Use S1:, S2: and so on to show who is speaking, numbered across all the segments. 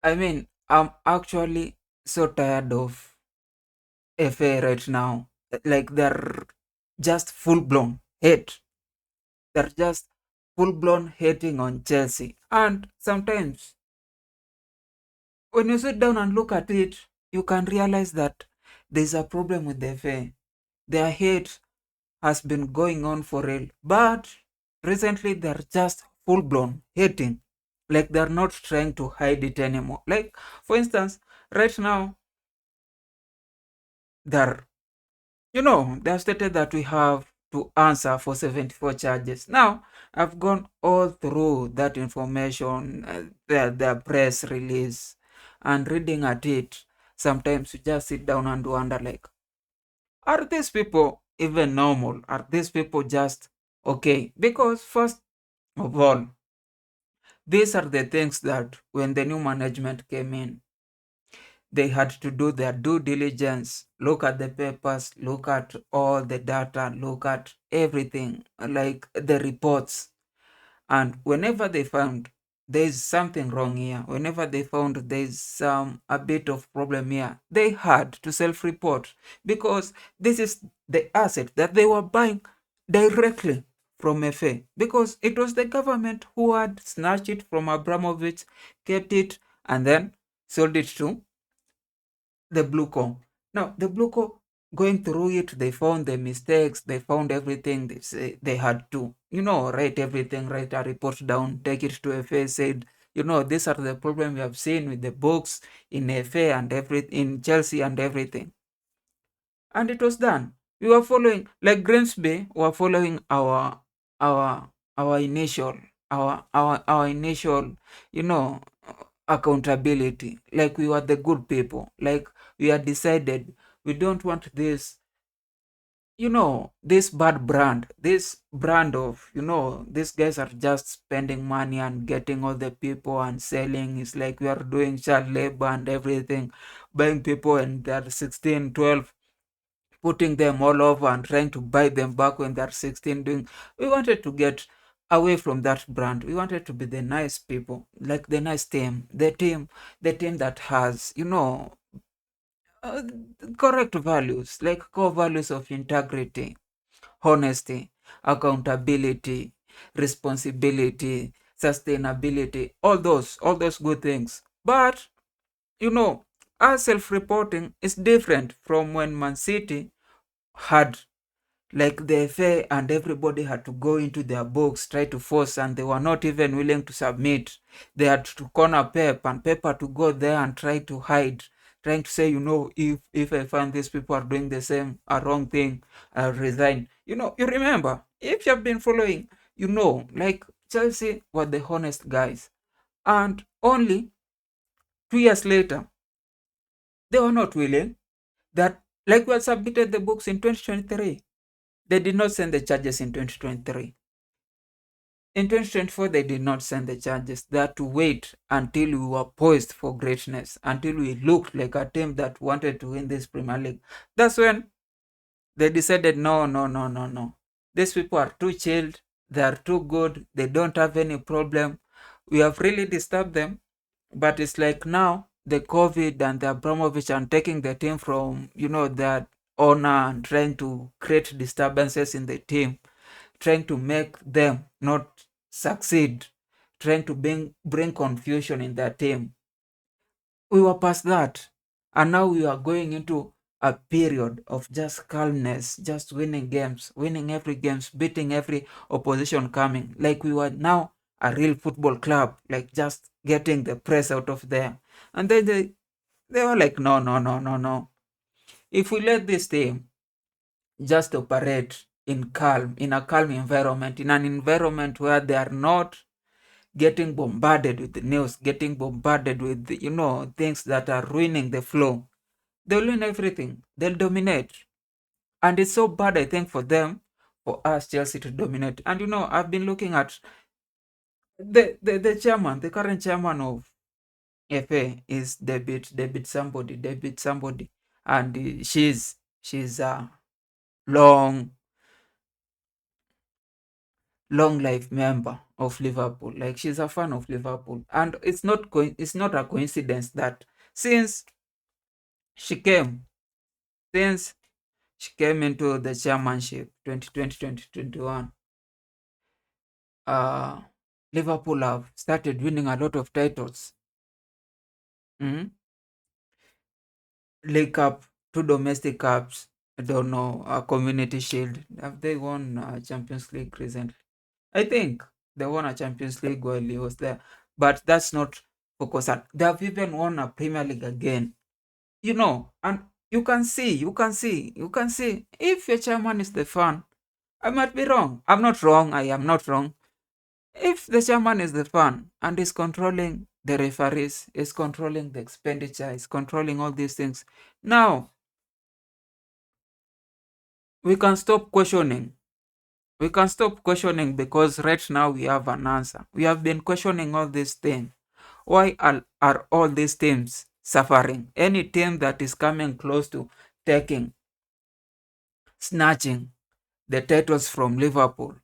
S1: I mean, I'm actually so tired of FA right now. Like they're just full blown hate. They're just full blown hating on Chelsea. And sometimes when you sit down and look at it, you can realize that there's a problem with the FA. Their hate has been going on for real. But recently they're just full blown hating. Like they're not trying to hide it anymore. Like, for instance, right now, they're they have stated that we have to answer for 74 charges. Now, I've gone all through that information, their press release, and reading at it. Sometimes you just sit down and wonder, like, are these people even normal? Are these people just okay? Because, first of all, these are the things that when the new management came in, they had to do their due diligence, look at the papers, look at all the data, look at everything, like the reports. And whenever they found there's something wrong here, whenever they found there's a bit of problem here, they had to self-report, because this is the asset that they were buying directly from FA, because it was the government who had snatched it from Abramovich, kept it, and then sold it to the blue co. Now, the blue co, going through it, they found the mistakes, they found everything. They say they had to, write everything, write a report down, take it to FA, said, these are the problems we have seen with the books in FA and in Chelsea and everything. And it was done. We were following, like Grimsby, were following our our initial our initial, you know, accountability. Like we were the good people. Like we had decided we don't want this bad brand, this brand of, these guys are just spending money and getting all the people and selling. It's like we are doing child labor and everything, buying people and they're 16, 12, putting them all over and trying to buy them back when they're 16. We wanted to get away from that brand. We wanted to be the nice people, like the nice team, the team that has, uh, correct values, like core values of integrity, honesty, accountability, responsibility, sustainability, all those good things. But you know our self-reporting is different from when Man City had, like, the FA and everybody had to go into their books, try to force, and they were not even willing to submit. They had to corner Pep, and Pep had to go there and try to hide, trying to say, if I find these people are doing the same, a wrong thing, I'll resign. You remember, if you've been following, like Chelsea were the honest guys. And only 2 years later, they were not willing. That, like, we had submitted the books in 2023. They did not send the charges in 2023. In 2024, they did not send the charges. They had to wait until we were poised for greatness, until we looked like a team that wanted to win this Premier League. That's when they decided, no, no, no, no, no. These people are too chilled. They are too good. They don't have any problem. We have really disturbed them. But it's like now, the COVID and the Abramovich and taking the team from, their owner and trying to create disturbances in the team, trying to make them not succeed, trying to bring confusion in their team. We were past that. And now we are going into a period of just calmness, just winning games, winning every games, beating every opposition coming. Like we were now a real football club, like just getting the press out of there. And then they were like, no, no, no, no, no. If we let this team just operate in a calm environment, in an environment where they are not getting bombarded with the news, getting bombarded with, things that are ruining the flow, they'll win everything. They'll dominate. And it's so bad, I think, for them, for us, Chelsea, to dominate. And, I've been looking at the chairman, the current chairman of FA is David somebody. And she's a long long life member of Liverpool. Like she's a fan of Liverpool, and it's not a coincidence that since she came since she came into the chairmanship 2020-2021, uh, Liverpool have started winning a lot of titles. Mhm. League Cup, two domestic cups. I don't know, a Community Shield. Have they won Champions League recently? I think they won a Champions League while he was there, but that's not focus. They have even won a Premier League again. And you can see if your chairman is the fan. I might be wrong. I'm not wrong. I am not wrong. If the chairman is the fan and is controlling the referees, is controlling the expenditure, is controlling all these things, now we can stop questioning. We can stop questioning because right now we have an answer. We have been questioning all these things. Why are all these teams suffering? Any team that is coming close to taking, snatching the titles from Liverpool,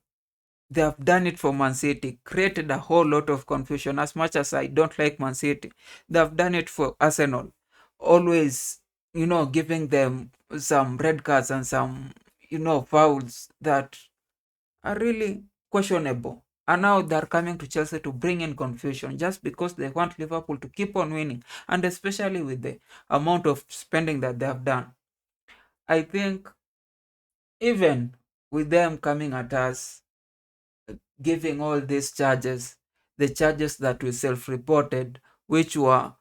S1: they have done it for Man City, created a whole lot of confusion. As much as I don't like Man City, they have done it for Arsenal, always, giving them some red cards and some, fouls that are really questionable. And now they're coming to Chelsea to bring in confusion just because they want Liverpool to keep on winning, and especially with the amount of spending that they have done. I think even with them coming at us, giving all these charges, the charges that we self reported, which were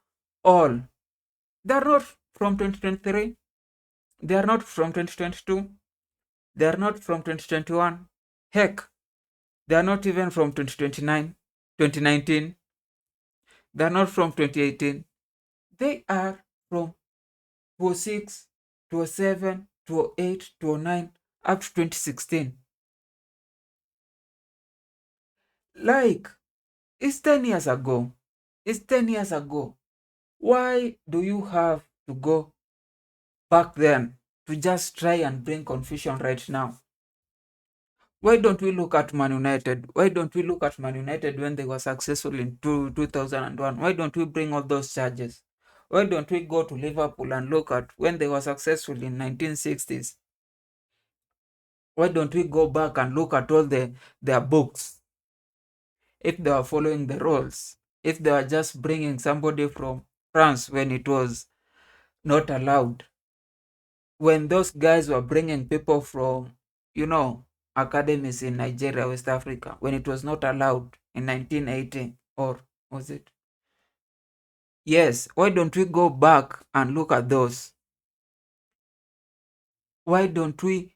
S1: all, they're not from 2023, they are not from 2022, they are not from 2021. Heck, they are not even from 2029, 2019, they are not from 2018. They are from 2006, 2007, 2008, 2009, up to 2016. Like, it's 10 years ago. It's 10 years ago. Why do you have to go back then to just try and bring confusion right now? Why don't we look at Man United? Why don't we look at Man United when they were successful in 2001? Why don't we bring all those charges? Why don't we go to Liverpool and look at when they were successful in 1960s? Why don't we go back and look at all their books? If they were following the rules, if they were just bringing somebody from France when it was not allowed, when those guys were bringing people from, you know, academies in Nigeria, West Africa, when it was not allowed in 1980, or was it? Yes, why don't we go back and look at those? Why don't we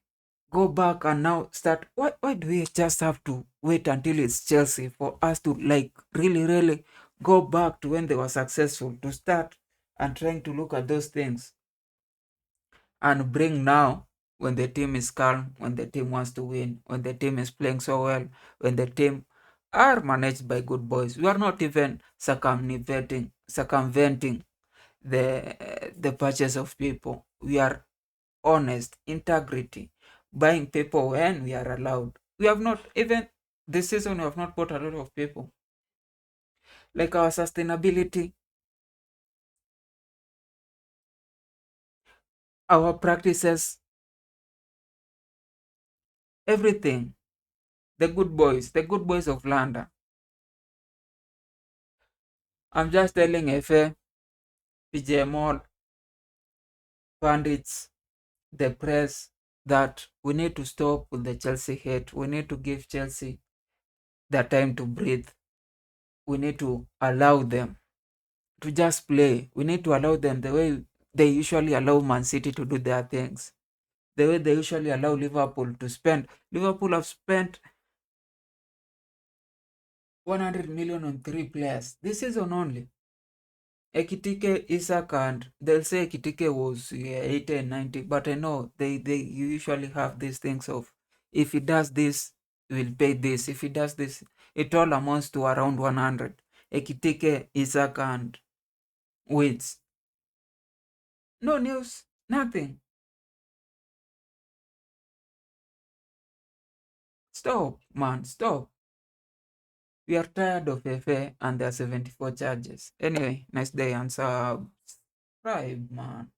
S1: go back and now start? Why do we just have to wait until it's Chelsea for us to like really, really go back to when they were successful to start and trying to look at those things and bring now when the team is calm, when the team wants to win, when the team is playing so well, when the team are managed by good boys. We are not even circumventing the purchase of people. We are honest, integrity, buying people when we are allowed. We have not even this season we have not bought a lot of people. Like our sustainability, our practices, everything. The good boys of London. I'm just telling Efe, PJ Mall, pundits, the press that we need to stop with the Chelsea hate. We need to give Chelsea their time to breathe. We need to allow them to just play. We need to allow them the way they usually allow Man City to do their things. The way they usually allow Liverpool to spend. Liverpool have spent 100 million on 3 players this season only. Ekitike, Isak, and they'll say Ekitike was 80 and 90, but I know they usually have these things of if he does this, we'll pay this. If he does this, it all amounts to around 100. Ekitike, Isak, and Wits. No news, nothing. Stop, man, stop. We are tired of FA and their 74 charges. Anyway, nice day and subscribe, man.